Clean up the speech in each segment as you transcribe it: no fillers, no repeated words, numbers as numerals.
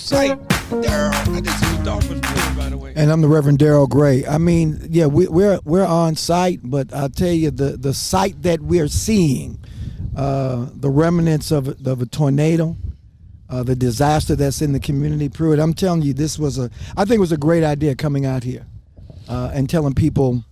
site. Daryl, I just see his dog was good, by the way. And I'm the Reverend Daryl Gray. I mean, yeah, we're on site, but I'll tell you the site that we're seeing, the remnants of a tornado, the disaster that's in the community. Pruitt, I'm telling you, I think it was a great idea coming out here and telling people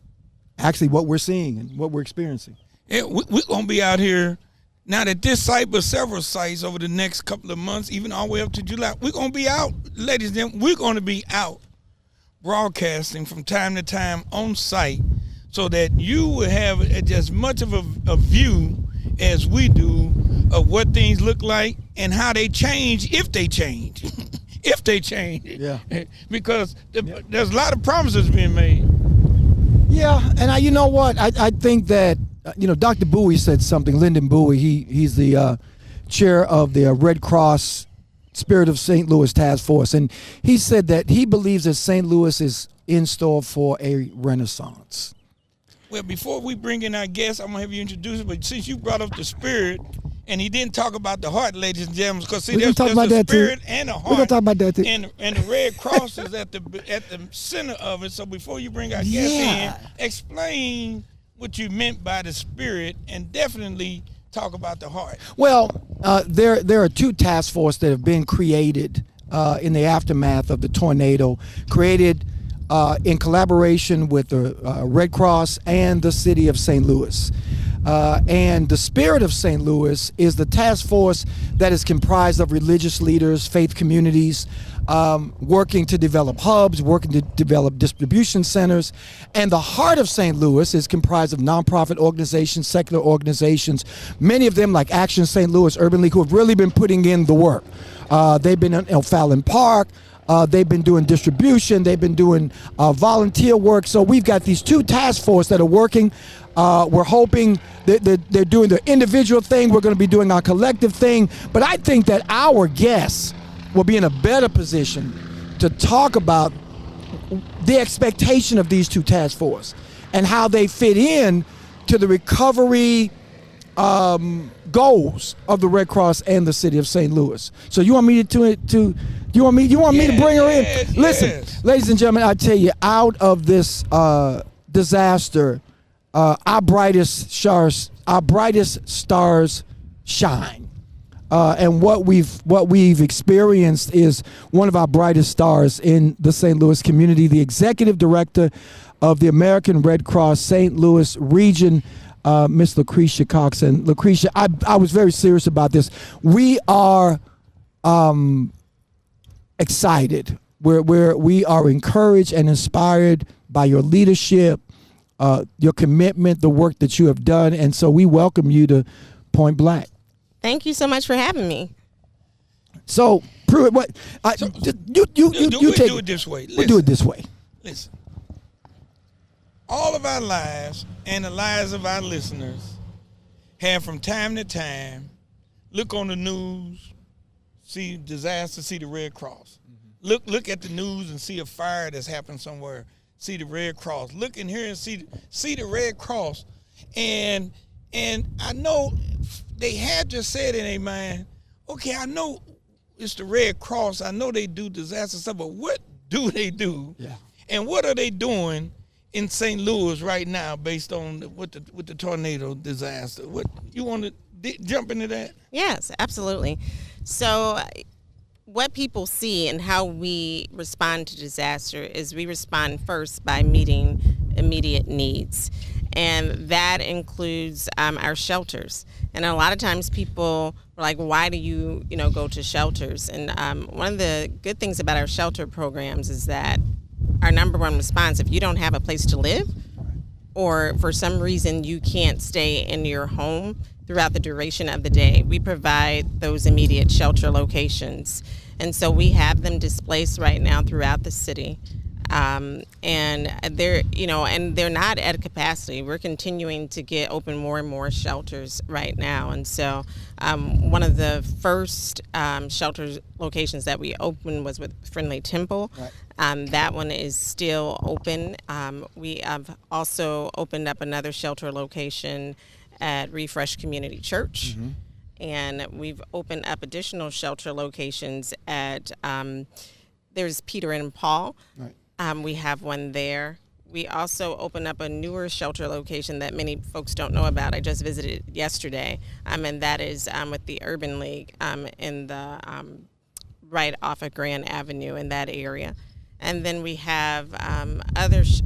actually what we're seeing and what we're experiencing. Yeah, we're gonna be out here. Now that this site, but several sites over the next couple of months, even all the way up to July, we're going to be out, ladies and gentlemen, we're going to be out broadcasting from time to time on site so that you will have as much of a view as we do of what things look like and how they change, if they change. If they change. Yeah. Because there's a lot of promises being made. Yeah, and you know what? I think that Dr. Bowie said something. Lyndon Bowie. He's the chair of the Red Cross Spirit of St. Louis Task Force, and he said that he believes that St. Louis is in store for a renaissance. Well, before we bring in our guests, I'm gonna have you introduce it. But since you brought up the spirit, and he didn't talk about the heart, ladies and gentlemen, because see, there's the spirit and the heart. We're gonna talk about that too. And the Red Cross is at the center of it. So before you bring our guests in, explain what you meant by the spirit, and definitely talk about the heart. Well, there are two task forces that have been created in the aftermath of the tornado, created in collaboration with the Red Cross and the city of St. Louis. And the Spirit of St. Louis is the task force that is comprised of religious leaders, faith communities, working to develop hubs, working to develop distribution centers. And the heart of St. Louis is comprised of nonprofit organizations, secular organizations, many of them like Action St. Louis, Urban League, who have really been putting in the work. They've been in O'Fallon Park. They've been doing distribution. They've been doing volunteer work. So we've got these two task forces that are working. We're hoping that they're doing their individual thing. We're going to be doing our collective thing. But I think that our guests will be in a better position to talk about the expectation of these two task forces and how they fit in to the recovery goals of the Red Cross and the city of St. Louis. So you want me to me to bring her in? Listen, ladies and gentlemen, I tell you, out of this disaster, our brightest stars shine. And what we've experienced is one of our brightest stars in the St. Louis community, the executive director of the American Red Cross St. Louis region, Miss LaKricia Cox. And LaKricia, I was very serious about this. We are excited. We are encouraged and inspired by your leadership, your commitment, the work that you have done, and so we welcome you to Point Black. Thank you so much for having me. So, Pruitt, what? You do it this way. We'll do it this way. Listen, all of our lives and the lives of our listeners have from time to time look on the news, see disaster, see the Red Cross. Mm-hmm. Look at the news and see a fire that's happened somewhere. See the Red Cross. Look in here and see the Red Cross. And I know they had just said in their mind, okay, I know it's the Red Cross. I know they do disaster stuff, but what do they do? Yeah. And what are they doing in St. Louis right now based on with the tornado disaster? What you want to jump into that? Yes, absolutely. So what people see and how we respond to disaster is we respond first by meeting immediate needs. And that includes our shelters. And a lot of times people are like, why do you go to shelters? And one of the good things about our shelter programs is that our number one response, if you don't have a place to live or for some reason you can't stay in your home throughout the duration of the day, we provide those immediate shelter locations. And so we have them displaced right now throughout the city. And they're not at capacity. We're continuing to open more and more shelters right now. And so one of the first shelter locations that we opened was with Friendly Temple. Right. That one is still open. We have also opened up another shelter location at Refresh Community Church. Mm-hmm. and we've opened up additional shelter locations at, there's Peter and Paul. Right. We have one there. We also opened up a newer shelter location that many folks don't know about. I just visited yesterday, and that is with the Urban League in the right off of Grand Avenue in that area. And then we have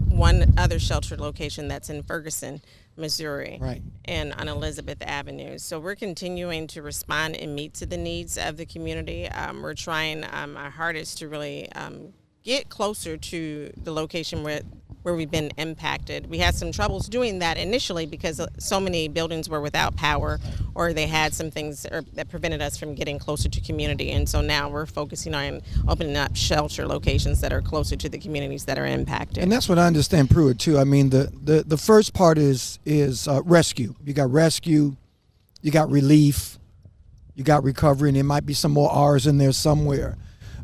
one other shelter location that's in Ferguson, Missouri, Right. and on Elizabeth Avenue. So we're continuing to respond and meet to the needs of the community. We're trying our hardest to really get closer to the location where we've been impacted. We had some troubles doing that initially because so many buildings were without power, or they had some things that prevented us from getting closer to community. And so now we're focusing on opening up shelter locations that are closer to the communities that are impacted. And that's what I understand, Pruitt, too. I mean, the first part is rescue. You got rescue, you got relief, you got recovery, and there might be some more R's in there somewhere.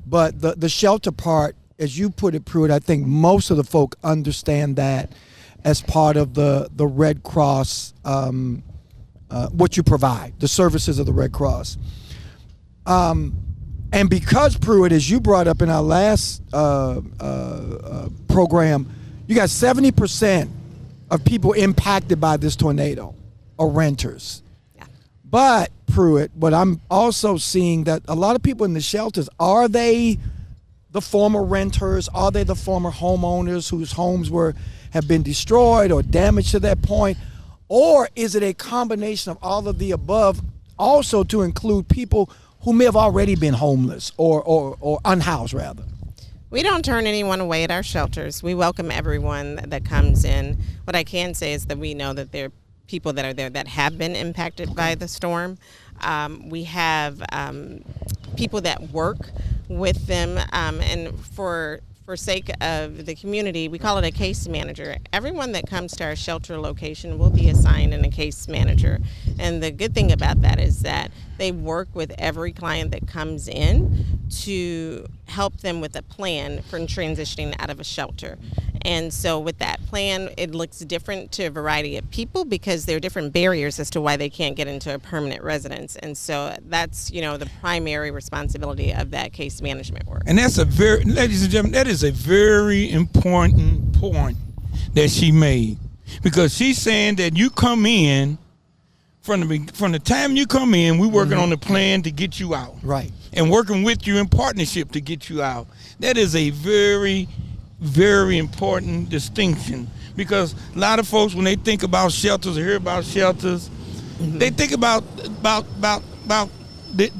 But the shelter part, as you put it, Pruitt, I think most of the folk understand that as part of the Red Cross, what you provide, the services of the Red Cross. And because, Pruitt, as you brought up in our last program, you got 70% of people impacted by this tornado are renters. Yeah. But, Pruitt, what I'm also seeing that a lot of people in the shelters, are they the former renters? Are they the former homeowners whose homes have been destroyed or damaged to that point? Or is it a combination of all of the above, also to include people who may have already been homeless or unhoused, rather? We don't turn anyone away at our shelters. We welcome everyone that comes in. What I can say is that we know that there are people that are there that have been impacted by the storm. We have people that work with them, and for sake of the community, we call it a case manager. Everyone that comes to our shelter location will be assigned a case manager. And the good thing about that is that they work with every client that comes in to help them with a plan for transitioning out of a shelter. And so with that plan, it looks different to a variety of people because there are different barriers as to why they can't get into a permanent residence. And so that's, the primary responsibility of that case management work. And that's ladies and gentlemen, that is a very important point that she made, because she's saying that you come in from the time you come in, we're working on the plan to get you out, Right. and working with you in partnership to get you out. That is a very, very important distinction, because a lot of folks, when they think about shelters or hear about shelters, they think about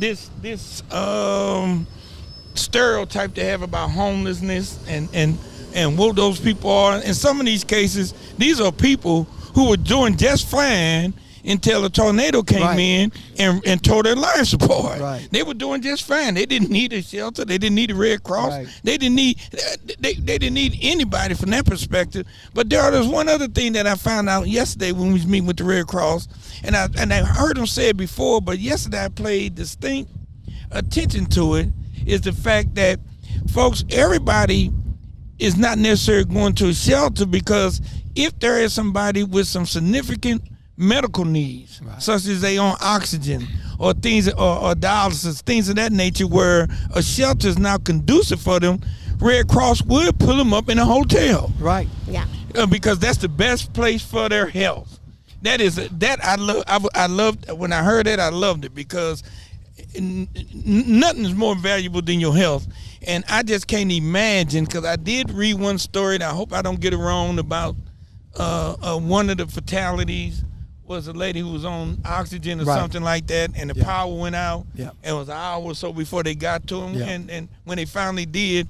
this stereotype they have about homelessness and what those people are. In some of these cases, these are people who were doing just fine until a tornado came Right. in and tore their lives apart. Right. They were doing just fine. They didn't need a shelter. They didn't need a Red Cross. Right. They didn't need anybody from that perspective. But there's one other thing that I found out yesterday when we was meeting with the Red Cross, and I heard them say it before, but yesterday I paid distinct attention to it, is the fact that, folks, everybody is not necessarily going to a shelter, because if there is somebody with some significant medical needs, Right. such as they on oxygen or things or dialysis, things of that nature, where a shelter is now conducive for them, Red Cross would pull them up in a hotel, Right. Yeah. because that's the best place for their health. I loved when I heard that. I loved it, because nothing is more valuable than your health. And I just can't imagine, because I did read one story, and I hope I don't get it wrong, about one of the fatalities was a lady who was on oxygen or Right. something like that, and the Yeah. power went out. Yeah. It was an hour or so before they got to him, Yeah. and when they finally did,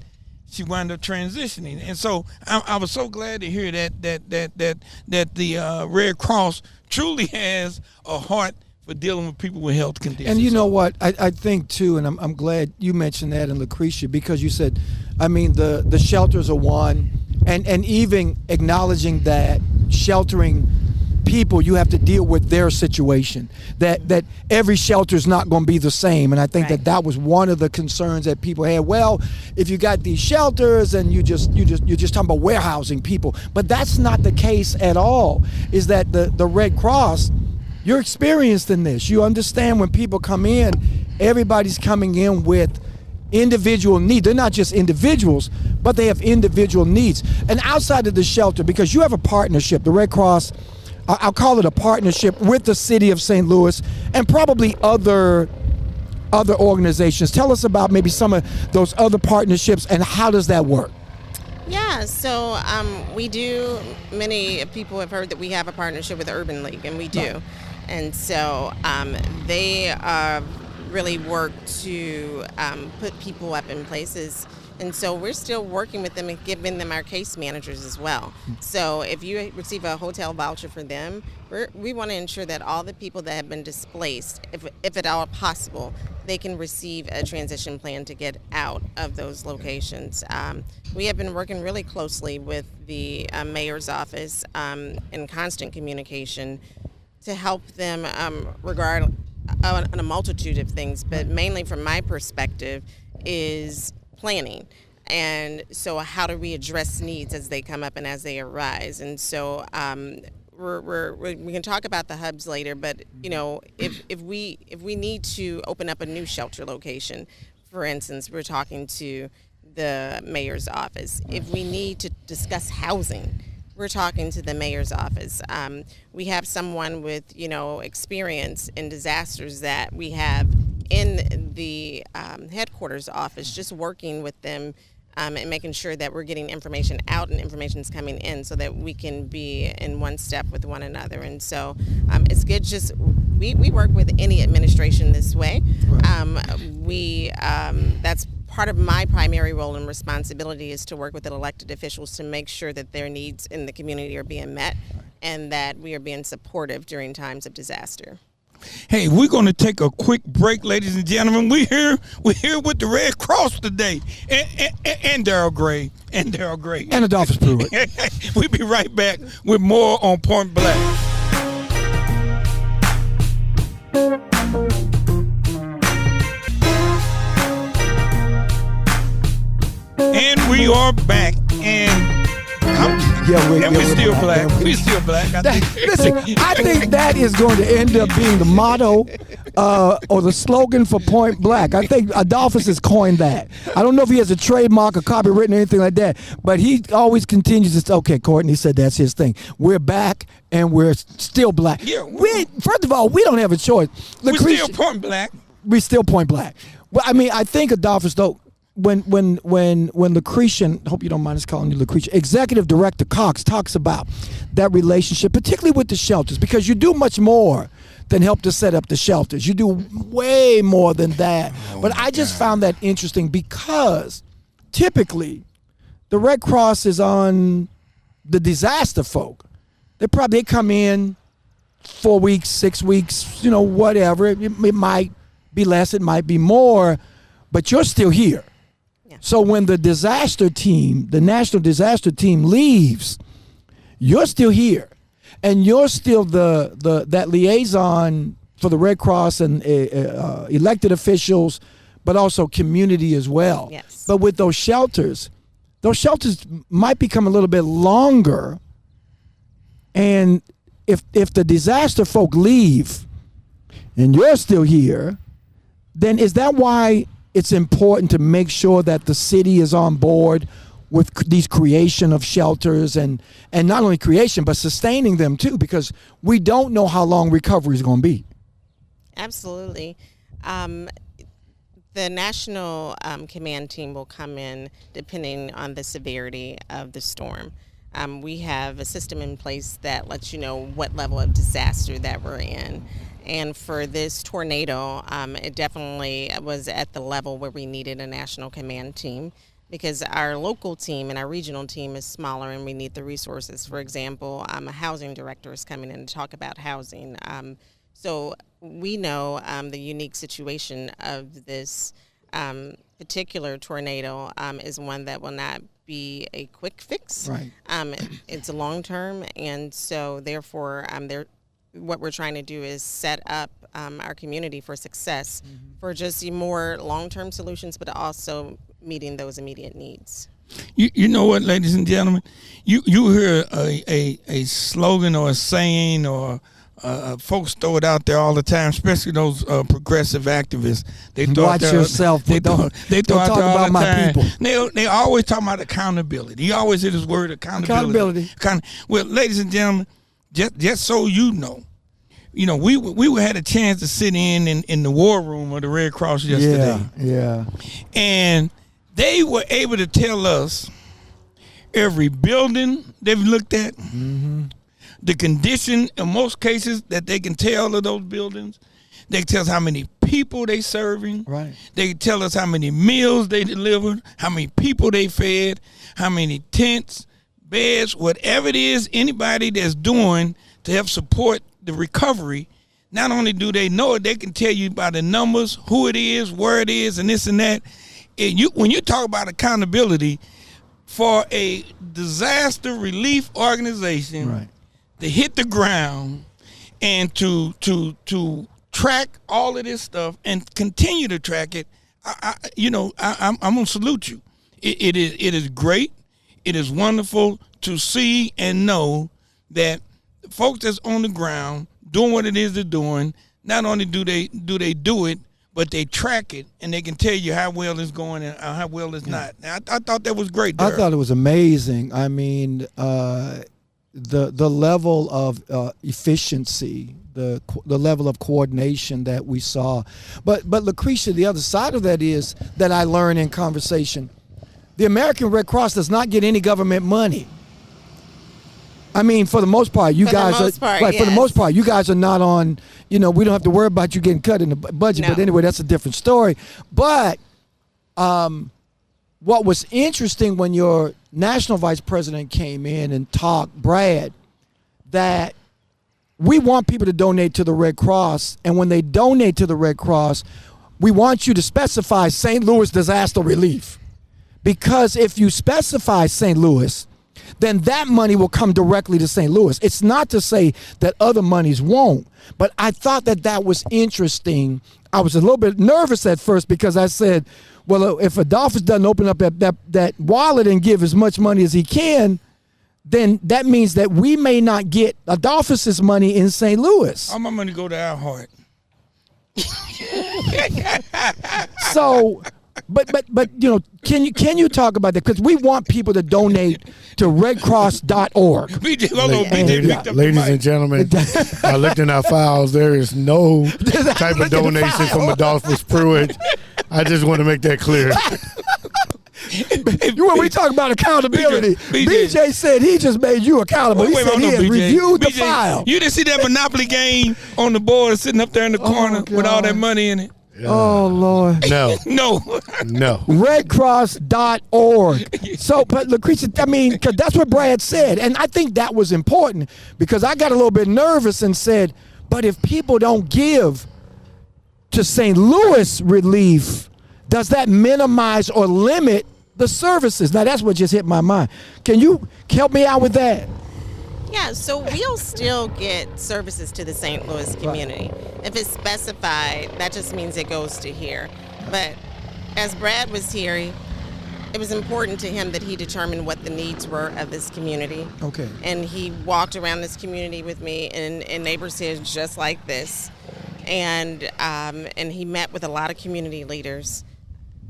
she wound up transitioning. And so I was so glad to hear that the Red Cross truly has a heart for dealing with people with health conditions. And you know what? I think too, and I'm glad you mentioned that in LaKricia, because you said, I mean, the shelters are one, and even acknowledging that sheltering people, you have to deal with their situation. That every shelter is not going to be the same, and I think Right. that was one of the concerns that people had. Well, if you got these shelters and you're just talking about warehousing people, but that's not the case at all. Is that the Red Cross You're experienced in this. You understand when people come in, everybody's coming in with individual needs. They're not just individuals, but they have individual needs. And outside of the shelter, because you have a partnership, the Red Cross, I'll call it a partnership with the city of St. Louis and probably other organizations. Tell us about maybe some of those other partnerships and how does that work? Yeah, so we do, many people have heard that we have a partnership with the Urban League, and we do. Right. And so they really work to put people up in places. And so we're still working with them and giving them our case managers as well. So if you receive a hotel voucher for them, we want to ensure that all the people that have been displaced, if at all possible, they can receive a transition plan to get out of those locations. We have been working really closely with the mayor's office in constant communication to help them regard on a multitude of things, but mainly from my perspective is planning. And so how do we address needs as they come up and as they arise? And so we can talk about the hubs later, but you know, if we need to open up a new shelter location, for instance, we're talking to the mayor's office. If we need to discuss housing, we're talking to the mayor's office. We have someone with, you know, experience in disasters that we have in the headquarters office, just working with them and making sure that we're getting information out and information is coming in so that we can be in one step with one another. And so it's good just, we work with any administration this way. Right. That's part of my primary role and responsibility is to work with the elected officials to make sure that their needs in the community are being met and that we are being supportive during times of disaster. Hey, we're going to take a quick break, ladies and gentlemen. We're here with the Red Cross today, and Daryl Gray, and Adolphus Pruitt. We'll be right back with more on Point Black. And we are back, and we're still black. We're still black. Listen, I think that is going to end up being the motto or the slogan for Point Black. I think Adolphus has coined that. I don't know if he has a trademark or copywritten or anything like that, but he always continues to say, okay, Courtney said that's his thing. We're back and we're still black. Yeah, first of all, we don't have a choice. We're still Point Black. We're still Point Black. Well, I mean, I think Adolphus, though, when LaKricia, hope you don't mind us calling you LaKricia, Executive Director Cox talks about that relationship, particularly with the shelters, because you do much more than help to set up the shelters. You do way more than that. But I just found that interesting because typically the Red Cross is on the disaster folk. They come in 4 weeks, 6 weeks, whatever. It might be less, it might be more, but you're still here. So when the disaster team, the national disaster team leaves, you're still here. And you're still that liaison for the Red Cross and elected officials, but also community as well. Yes. But with those shelters might become a little bit longer. And if the disaster folk leave and you're still here, then is that why it's important to make sure that the city is on board with these creation of shelters and not only creation, but sustaining them too, because we don't know how long recovery is going to be. Absolutely. The national command team will come in depending on the severity of the storm. We have a system in place that lets you know what level of disaster that we're in. And for this tornado, it definitely was at the level where we needed a national command team because our local team and our regional team is smaller and we need the resources. For example, a housing director is coming in to talk about housing. So we know the unique situation of this particular tornado is one that will not be a quick fix. Right. It's a long term, and so therefore what we're trying to do is set up our community for success for just more long-term solutions, but also meeting those immediate needs. You know what, ladies and gentlemen? You hear a slogan or a saying or folks throw it out there all the time, especially those progressive activists. They throw Watch out there, yourself. They throw don't out talk there all about the my time. people. They always talking about accountability. You always hear this word accountability. Well, ladies and gentlemen, just so you know, we had a chance to sit in the war room of the Red Cross yesterday. Yeah. And they were able to tell us every building they've looked at, the condition in most cases that they can tell of those buildings. They can tell us how many people they serving. Right. They can tell us how many meals they delivered, how many people they fed, how many tents, beds, whatever it is, anybody that's doing to help support the recovery. Not only do they know it, they can tell you by the numbers, who it is, where it is, and this and that. When you talk about accountability for a disaster relief organization to hit the ground and to track all of this stuff and continue to track it, I'm gonna salute you. It is great. It is wonderful to see and know that folks that's on the ground doing what it is they're doing. Not only do they do it, but they track it, and they can tell you how well it's going and how well it's not. Now, I thought that was great, Derek. I thought it was amazing. I mean, the level of efficiency, the level of coordination that we saw. But LaKricia, the other side of that is that I learned in conversation, the American Red Cross does not get any government money. I mean, for the most part, you guys are not on, we don't have to worry about you getting cut in the budget. No. But anyway, that's a different story. But what was interesting when your national vice president came in and talked, Brad, that we want people to donate to the Red Cross. And when they donate to the Red Cross, we want you to specify St. Louis disaster relief. Because if you specify St. Louis, then that money will come directly to St. Louis. It's not to say that other monies won't, but I thought that was interesting. I was a little bit nervous at first because I said, well, if Adolphus doesn't open up that wallet and give as much money as he can, then that means that we may not get Adolphus's money in St. Louis. All my money go to our heart. So... But can you talk about that? Because we want people to donate to redcross.org. Ladies and gentlemen, I looked in our files. There is no type of donation from Adolphus Pruitt. I just want to make that clear. When we talk about accountability, BJ said he just made you accountable. He said he has reviewed the file. You didn't see that Monopoly game on the board sitting up there in the corner with all that money in it? Oh, Lord. No. Redcross.org. So, but LaKricia, I mean, because that's what Brad said. And I think that was important because I got a little bit nervous and said, but if people don't give to St. Louis relief, does that minimize or limit the services? Now, that's what just hit my mind. Can you help me out with that? Yeah, so we'll still get services to the St. Louis community. If it's specified, that just means it goes to here. But as Brad was here, it was important to him that he determined what the needs were of this community. Okay. And he walked around this community with me in neighborhoods just like this. And he met with a lot of community leaders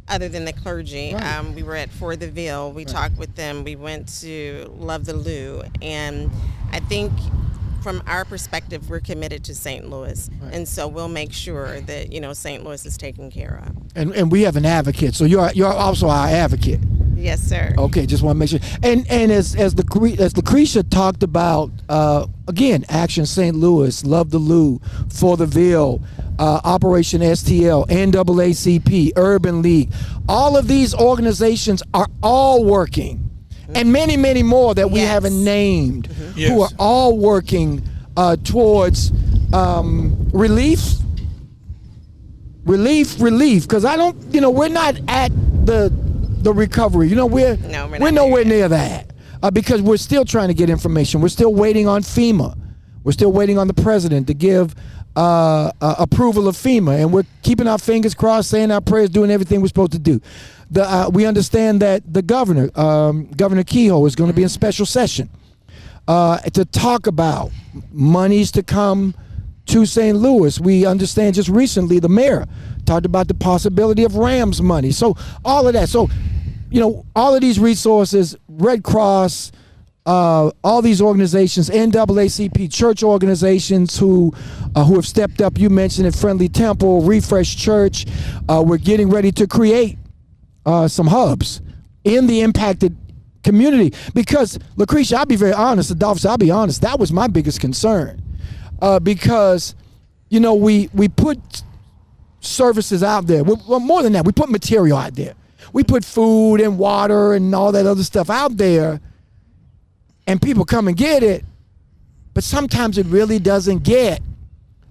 other than the clergy. Right. We were at For the Ville. We talked with them. We went to Love the Lou. And I think from our perspective, we're committed to St. Louis. Right. And so we'll make sure that, St. Louis is taken care of. And we have an advocate. So you're also our advocate. Yes, sir. Okay, just want to make sure. And as LaKricia talked about, again, Action St. Louis, Love the Lou, For the Ville, Operation STL, NAACP, Urban League, all of these organizations are all working, and many, many more that we haven't named, who are all working towards relief. Because I don't, we're not at the recovery. We're nowhere near that because we're still trying to get information. We're still waiting on FEMA. We're still waiting on the president to give approval of FEMA, and we're keeping our fingers crossed, saying our prayers, doing everything we're supposed to do. We understand that the governor, Governor Kehoe, is going to be in special session to talk about monies to come to St. Louis. We understand just recently the mayor talked about the possibility of Rams money. So all of that. So, all of these resources, Red Cross, all these organizations, NAACP, church organizations who have stepped up. You mentioned it, Friendly Temple, Refresh Church. We're getting ready to create some hubs in the impacted community. Because, LaKricia, I'll be very honest, Adolphus, I'll be honest, that was my biggest concern. Because, we put services out there. Well, more than that, we put material out there. We put food and water and all that other stuff out there, and people come and get it, but sometimes it really doesn't get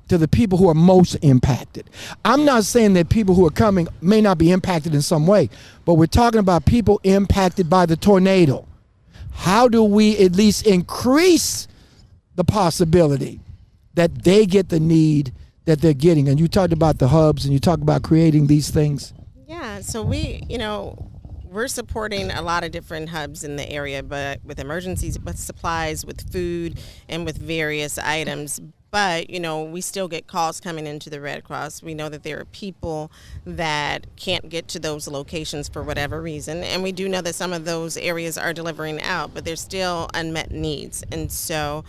to the people who are most impacted. I'm not saying that people who are coming may not be impacted in some way, but we're talking about people impacted by the tornado. How do we at least increase the possibility that they get the need that they're getting? And you talked about the hubs, and you talked about creating these things. Yeah, so we're supporting a lot of different hubs in the area, but with emergencies, with supplies, with food, and with various items. But, we still get calls coming into the Red Cross. We know that there are people that can't get to those locations for whatever reason. And we do know that some of those areas are delivering out, but there's still unmet needs. And so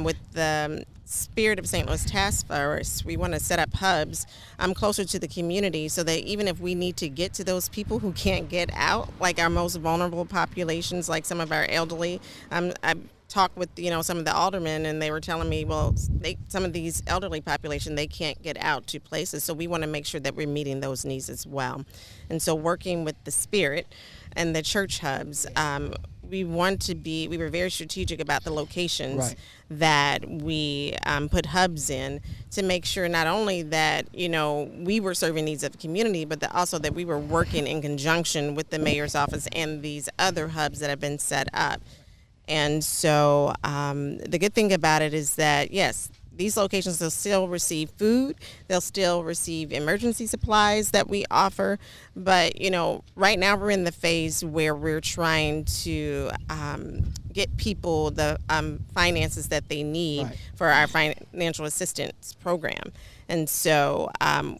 with the spirit of St. Louis Task Force, we want to set up hubs closer to the community so that even if we need to get to those people who can't get out, like our most vulnerable populations, like some of our elderly, I talked with some of the aldermen, and they were telling me, some of these elderly population, they can't get out to places, so we want to make sure that we're meeting those needs as well. And so working with the spirit and the church hubs, we were very strategic about the locations that we put hubs in to make sure not only that, we were serving needs of the community, but also that we were working in conjunction with the mayor's office and these other hubs that have been set up. And so the good thing about it is that, yes, these locations, they'll still receive food, they'll still receive emergency supplies that we offer, but right now we're in the phase where we're trying to get people the finances that they need for our financial assistance program. And so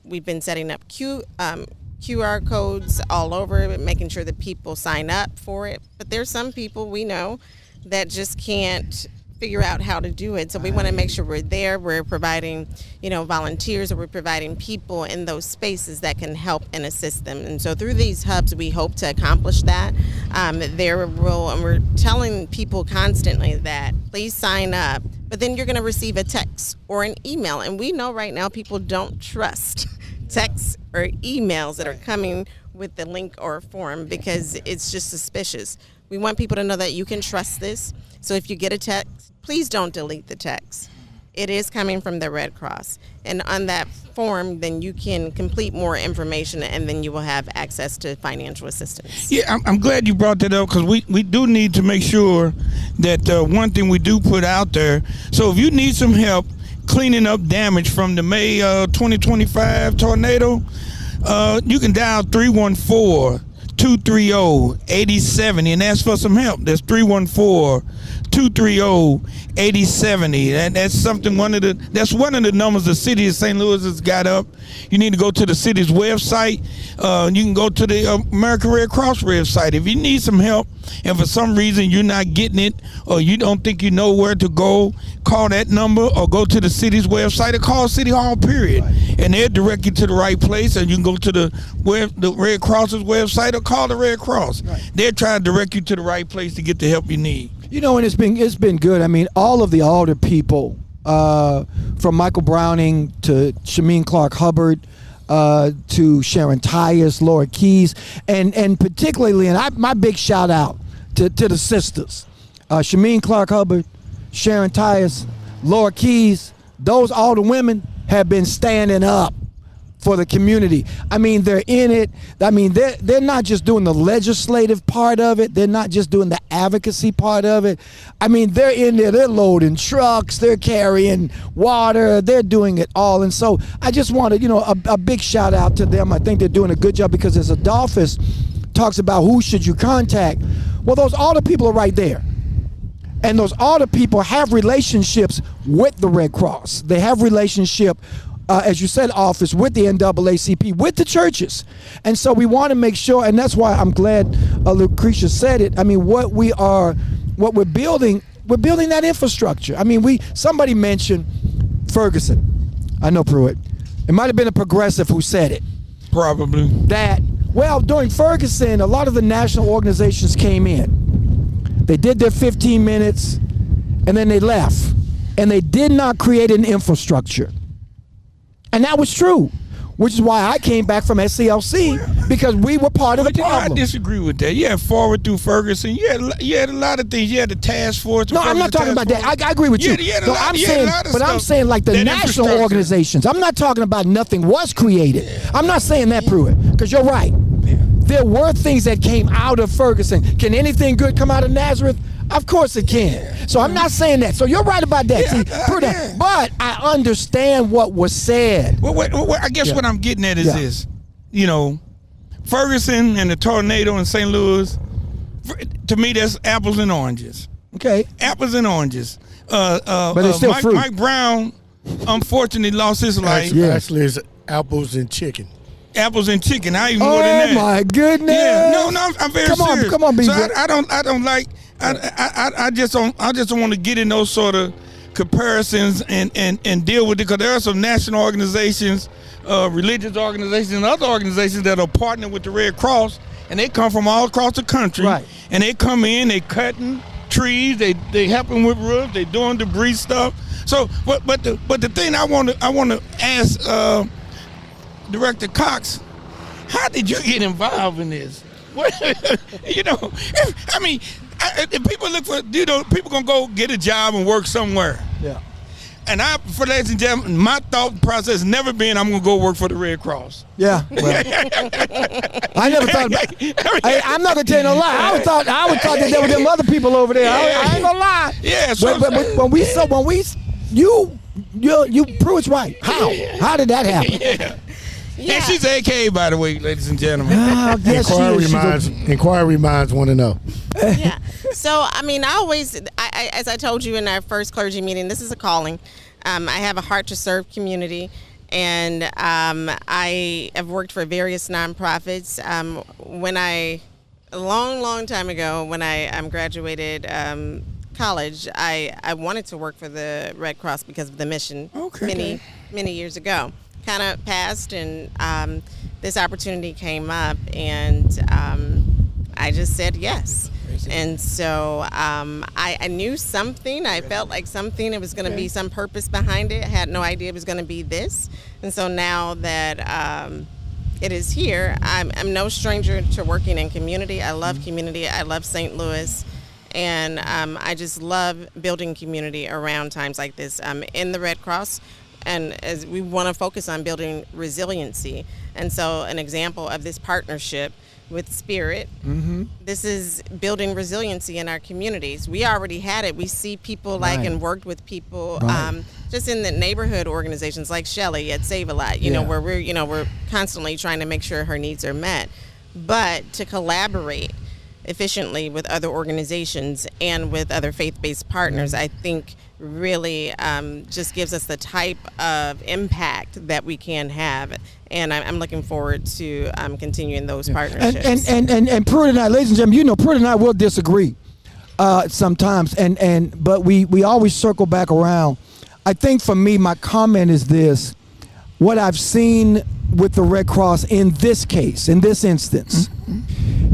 we've been setting up QR codes all over, making sure that people sign up for it, but there's some people we know that just can't figure out how to do it. So we want to make sure we're there. We're providing, volunteers, or we're providing people in those spaces that can help and assist them. And so through these hubs, we hope to accomplish that. And we're telling people constantly that please sign up, but then you're going to receive a text or an email. And we know right now people don't trust texts or emails that are coming with the link or a form because it's just suspicious. We want people to know that you can trust this. So if you get a text, please don't delete the text. It is coming from the Red Cross. And on that form, then you can complete more information, and then you will have access to financial assistance. Yeah, I'm glad you brought that up, because we do need to make sure that one thing we do put out there. So if you need some help cleaning up damage from the May 2025 tornado, you can dial 314-230-8070 and ask for some help. That's 314-230-8070. That's something. That's one of the numbers the city of St. Louis has got up. You need to go to the city's website. You can go to the American Red Cross website if you need some help. And for some reason you're not getting it, or you don't think you know where to go, call that number, or go to the city's website, or call City Hall, period. And they'll direct you to the right place. And you can go to the Red Cross's website, or call the Red Cross. They're trying to direct you to the right place to get the help you need. And it's been good. I mean, all of the alder people, from Michael Browning to Shameen Clark Hubbard, to Sharon Tyus, Laura Keys, and particularly, and my big shout out to the sisters, Shameen Clark Hubbard, Sharon Tyus, Laura Keys. Those alder women have been standing up for the community. I mean, they're in it. I mean, they're not just doing the legislative part of it. They're not just doing the advocacy part of it. I mean, they're in there. They're loading trucks. They're carrying water. They're doing it all. And so I just wanted, a big shout out to them. I think they're doing a good job, because as Adolphus talks about who should you contact, well, all the people are right there. And those altar people have relationships with the Red Cross. They have relationship, as you said, office with the NAACP, with the churches. And so we want to make sure, and that's why I'm glad LaKricia said it. I mean, what we're building that infrastructure. I mean, somebody mentioned Ferguson. I know Pruitt. It might have been a progressive who said it. Probably. That, well, during Ferguson, a lot of the national organizations came in. They did their 15 minutes, and then they left. And they did not create an infrastructure. And that was true, which is why I came back from SCLC, because we were part of the problem. I disagree with that. You had Forward through Ferguson. You had a lot of things. You had the task force. No, I'm not talking about that. I agree with you. I'm saying like the national organizations. I'm not talking about nothing was created. Yeah. I'm not saying that, Pruitt, because you're right. Yeah. There were things that came out of Ferguson. Can anything good come out of Nazareth? Of course it can. So I'm not saying that. So you're right about that. See, but I understand what was said. Well, I guess what I'm getting at is this. You know, Ferguson and the tornado in St. Louis, to me, that's apples and oranges. Okay. Apples and oranges. But it's still fruit. Mike Brown, unfortunately, lost his life. Actually, it's apples and chicken. Apples and chicken. I even more than that. Oh my goodness! Yeah, no, I'm very serious. Come on, so I don't like. I just don't want to get in those sort of comparisons and deal with it, because there are some national organizations, religious organizations, and other organizations that are partnering with the Red Cross, and they come from all across the country. Right. And they come in, they cutting trees, they helping with roofs, they doing debris stuff. So, but the thing I want to ask. Director Cox, how did you get involved in this? You know, I mean, if people look for, people gonna go get a job and work somewhere. Yeah. And for ladies and gentlemen, my thought process has never been I'm gonna go work for the Red Cross. Yeah. Well, I never thought about. I'm not gonna tell you no lie. I would thought that there were them other people over there. I ain't gonna lie. Yeah. So when you Pruitt's right. How did that happen? Yeah. Yeah. And she's AKA, by the way, ladies and gentlemen. Inquiry minds want to know. Yeah. So, I mean, I as I told you in our first clergy meeting, this is a calling. I have a heart to serve community, and I have worked for various nonprofits. A long time ago, when I graduated college, I wanted to work for the Red Cross because of the mission many years ago. Kind of passed, and this opportunity came up, and I just said yes. And so I knew something. I felt like something. It was going to be some purpose behind it. I had no idea it was going to be this. And so now that it is here, I'm no stranger to working in community. I love community. I love St. Louis. And I just love building community around times like this. In the Red Cross, and as we want to focus on building resiliency. And so an example of this partnership with Spirit, this is building resiliency in our communities. We already had it. We see people and worked with people just in the neighborhood organizations like Shelley at Save a Lot, you know, where we're constantly trying to make sure her needs are met. But to collaborate efficiently with other organizations and with other faith-based partners, I think really just gives us the type of impact that we can have, and I'm looking forward to continuing those partnerships. And Pruitt and I, ladies and gentlemen, Pruitt and I will disagree sometimes, but we always circle back around. I think for me, my comment is this: what I've seen with the Red Cross in this case, in this instance,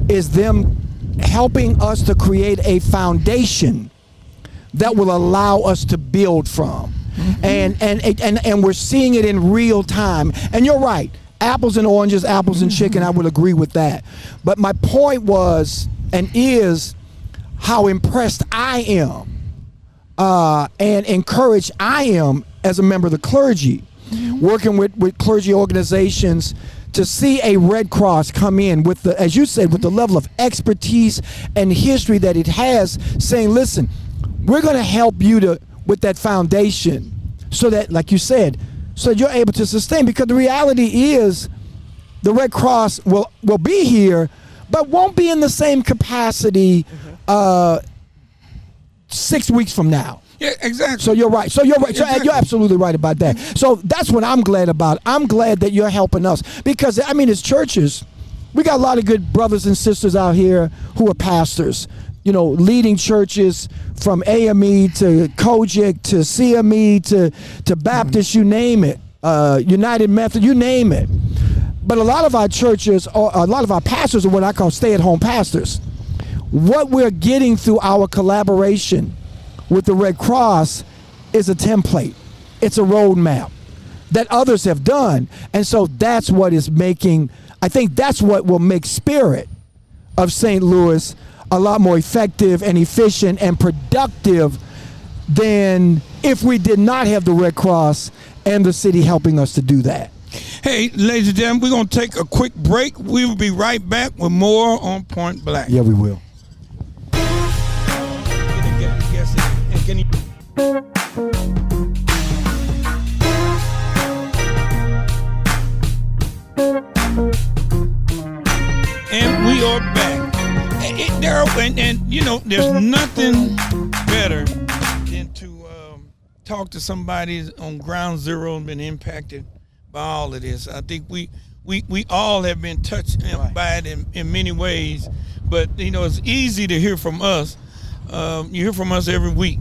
is them helping us to create a foundation that will allow us to build from. And we're seeing it in real time. And you're right, apples and oranges, apples and chicken, I would agree with that. But my point was and is how impressed I am and encouraged I am as a member of the clergy, working with clergy organizations, to see a Red Cross come in with the, as you said, with the level of expertise and history that it has, saying, listen, we're going to help you with that foundation, so that, like you said, so that you're able to sustain. Because the reality is, the Red Cross will be here, but won't be in the same capacity 6 weeks from now. Yeah, exactly. So you're right. So Exactly. you're absolutely right about that. So that's what I'm glad about. I'm glad that you're helping us because, I mean, as churches, we got a lot of good brothers and sisters out here who are pastors, you know, leading churches from AME to Kojic to CME to Baptist, you name it, United Methodist, you name it. But a lot of our churches, or a lot of our pastors are what I call stay-at-home pastors. What we're getting through our collaboration with the Red Cross is a template. It's a roadmap that others have done. And so that's what is making, I think that's what will make Spirit of St. Louis a lot more effective and efficient and productive than if we did not have the Red Cross and the city helping us to do that. Hey, ladies and gentlemen, we're going to take a quick break. We will be right back with more on Point Black. Yeah, we will. And we are back. And you know, there's nothing better than to talk to somebody on ground zero and been impacted by all of this. I think we all have been touched by it in many ways. But, you know, it's easy to hear from us. You hear from us every week.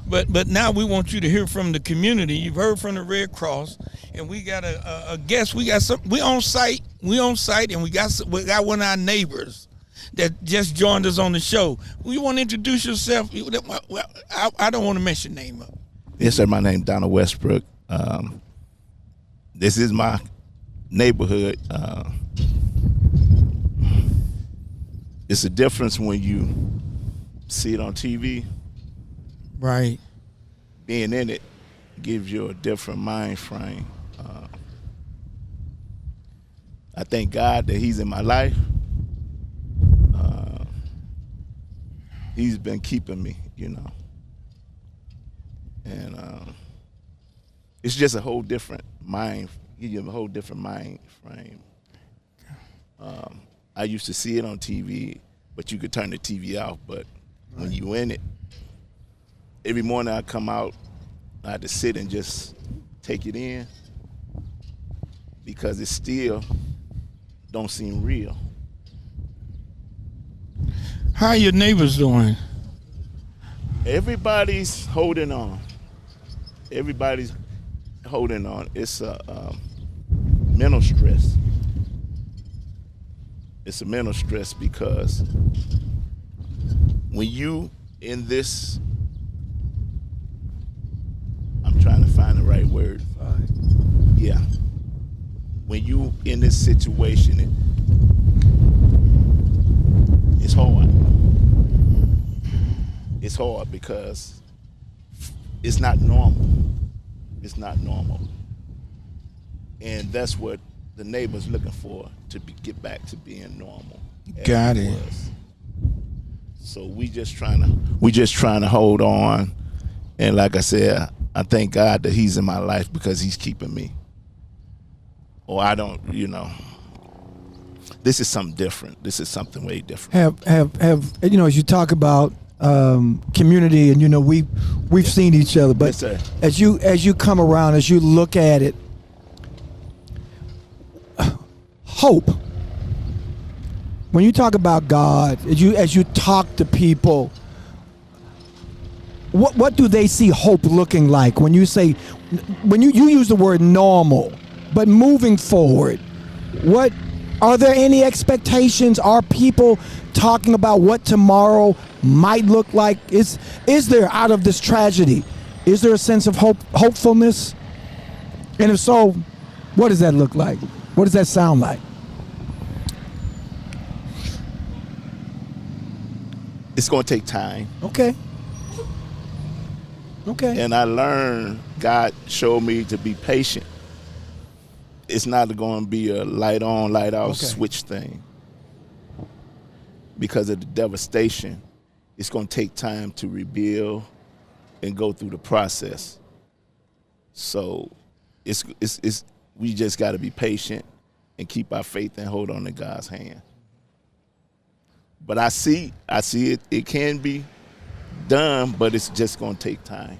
But now we want you to hear from the community. You've heard from the Red Cross, and we got a guest. We on site, and we got one of our neighbors that just joined us on the show. You want to introduce yourself? I don't want to mess your name up. Yes, sir. My name is Donald Westbrook. This is my neighborhood. It's a difference when you see it on TV. Right. Being in it gives you a different mind frame. I thank God that He's in my life. He's been keeping me, you know. And it's just a whole different mind. He gives you a whole different mind frame. I used to see it on TV, but you could turn the TV off. But when you in it, every morning I come out, I had to sit and just take it in because it still don't seem real. How are your neighbors doing? Everybody's holding on. Everybody's holding on. It's a mental stress. It's a mental stress because when you in this, I'm trying to find the right word. Yeah. When you in this situation, it's hard. It's hard because it's not normal. It's not normal. And that's what the neighbor's looking for, to get back to being normal. Got it. So we just trying to hold on. And like I said, I thank God that He's in my life because He's keeping me. Or I don't, you know. This is something different. This is something way different. Have you know, as you talk about community, and you know we've seen each other, but yes, as you come around, as you look at it, hope. When you talk about God, as you talk to people, what do they see hope looking like? When you say, when you use the word normal, but moving forward, what are there any expectations? Are people talking about what tomorrow might look like? Is there, out of this tragedy, is there a sense of hopefulness? And if so, what does that look like? What does that sound like? It's going to take time. Okay. And I learned, God showed me to be patient. It's not going to be a light on, light off switch thing. Because of the devastation, it's going to take time to rebuild and go through the process. So we just got to be patient and keep our faith and hold on to God's hand. But I see it can be done, but it's just going to take time.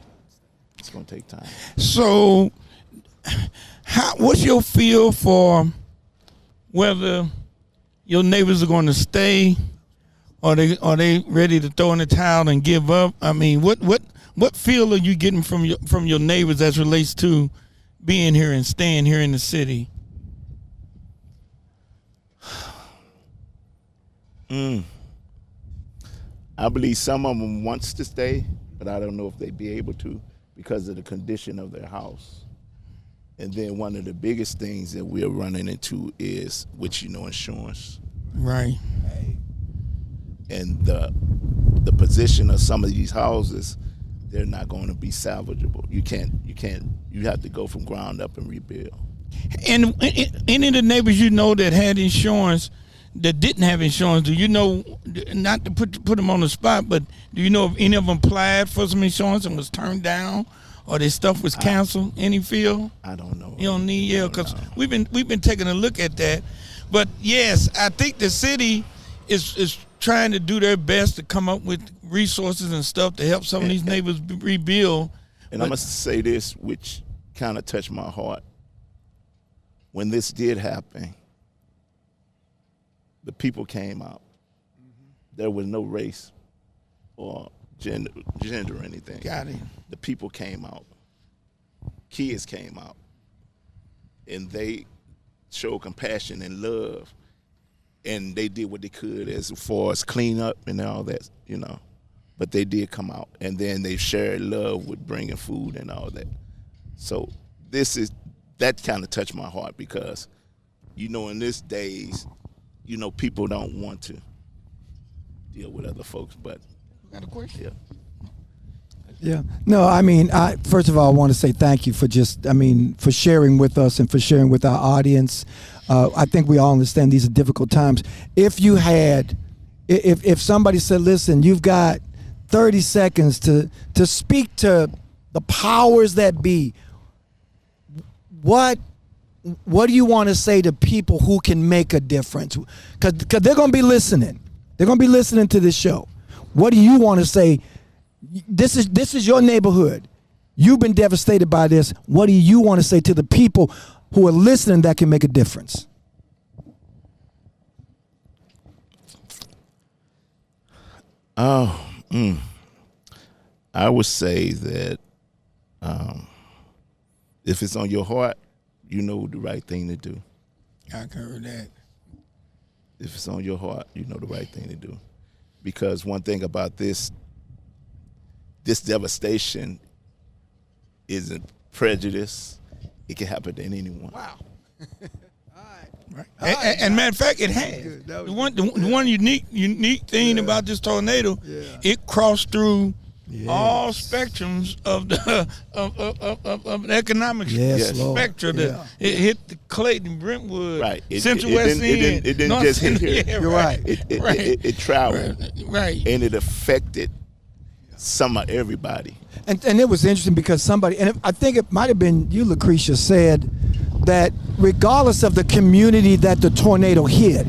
It's going to take time. So, what's your feel for whether your neighbors are going to stay, or they ready to throw in the towel and give up? I mean, what feel are you getting from your neighbors as relates to being here and staying here in the city? I believe some of them wants to stay, but I don't know if they be able to because of the condition of their house. And then one of the biggest things that we're running into is, which insurance. Right. And the position of some of these houses, they're not going to be salvageable. You have to go from ground up and rebuild. And any of the neighbors that had insurance, that didn't have insurance, do you know, not to put them on the spot, but do you know if any of them applied for some insurance and was turned down, or their stuff was canceled? Any feel? I don't know. You don't need, because we've been taking a look at that. But yes, I think the city is trying to do their best to come up with resources and stuff to help some of these neighbors rebuild. And I must say this, which kind of touched my heart. When this did happen, the people came out. There was no race or gender or anything. Got it. The people came out. Kids came out. And they showed compassion and love. And they did what they could as far as clean up and all that, But they did come out. And then they shared love with bringing food and all that. So that kind of touched my heart because, in these days, people don't want to deal with other folks, but got a question? Yeah. No, I mean, first of all, I want to say thank you for for sharing with us and for sharing with our audience. I think we all understand these are difficult times. If somebody said, listen, you've got 30 seconds to speak to the powers that be, what do you want to say to people who can make a difference? Because they're going to be listening. They're going to be listening to this show. What do you want to say? This is your neighborhood. You've been devastated by this. What do you want to say to the people who are listening that can make a difference? I would say that if it's on your heart, you know the right thing to do. I heard that. If it's on your heart, you know the right thing to do. Because one thing about this devastation isn't prejudice. It can happen to anyone. Wow. Right. And matter of fact, it has. The one unique thing about this tornado, it crossed through all spectrums of the of economic spectrum. It hit the Clayton, Brentwood, right. Central West End. It didn't just hit here. You're right. It traveled. Right. And it affected some of everybody. And it was interesting because somebody, and I think it might have been you, LaKricia, said that regardless of the community that the tornado hit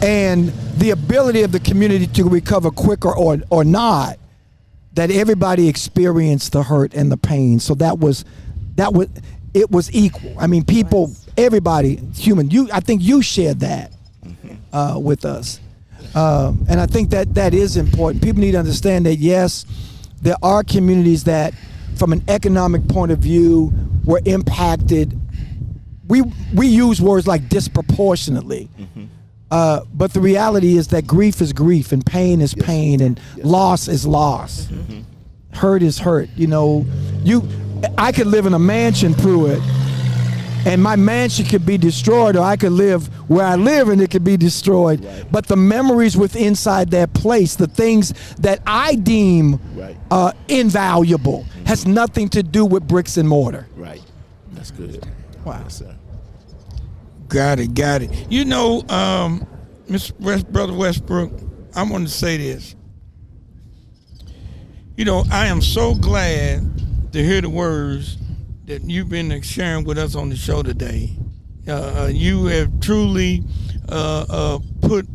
and the ability of the community to recover quicker or not, that everybody experienced the hurt and the pain. So it was equal. I mean, people, everybody, human. I think you shared that with us. And I think that is important. People need to understand that, yes, there are communities that, from an economic point of view, were impacted. We use words like disproportionately. But the reality is that grief is grief, and pain is pain, and loss is loss. Hurt is hurt. I could live in a mansion, Pruitt, and my mansion could be destroyed, or I could live where I live and it could be destroyed. Right. But the memories within inside that place, the things that I deem invaluable, has nothing to do with bricks and mortar. Right. That's good. Wow. Yes, sir. Got it. Brother Westbrook, I want to say this. I am so glad to hear the words that you've been sharing with us on the show today. You have truly put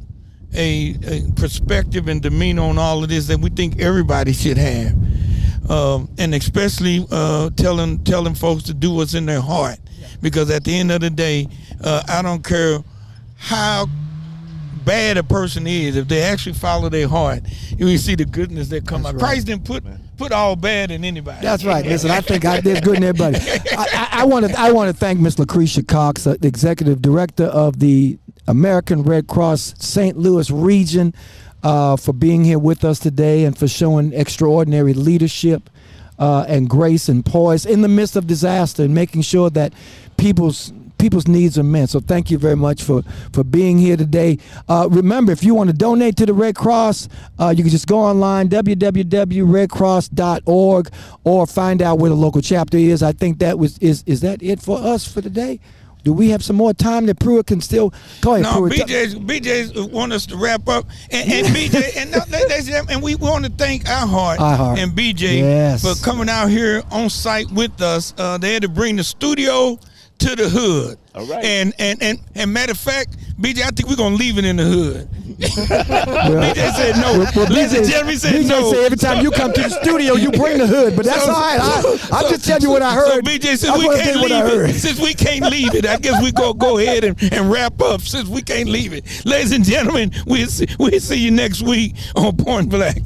a perspective and demeanor on all of this that we think everybody should have, and especially telling folks to do what's in their heart, because at the end of the day, I don't care how bad a person is, if they actually follow their heart, you see the goodness that come out. Right. Christ didn't put all bad in anybody. That's right. Listen, I think there's good in everybody. I want to thank Ms. LaKricia Cox, the executive director of the American Red Cross St. Louis region, for being here with us today and for showing extraordinary leadership and grace and poise in the midst of disaster and making sure that people's needs are met. So thank you very much for being here today. Remember, if you want to donate to the Red Cross, you can just go online, www.redcross.org, or find out where the local chapter is. I think is that it for us for today? Do we have some more time that Pruitt can still go ahead? No, BJ want us to wrap up, and BJ, and we want to thank iHeart and BJ for coming out here on site with us. They had to bring the studio to the hood. All right. And matter of fact, BJ, I think we're gonna leave it in the hood. BJ said no. Ladies and gentlemen, said BJ no. said every time you come to the studio, you bring the hood, but that's all right. I'll just tell you what I heard. So BJ, since we can't leave it, I guess we go ahead and wrap up. Since we can't leave it, ladies and gentlemen, we'll see you next week on Point Black.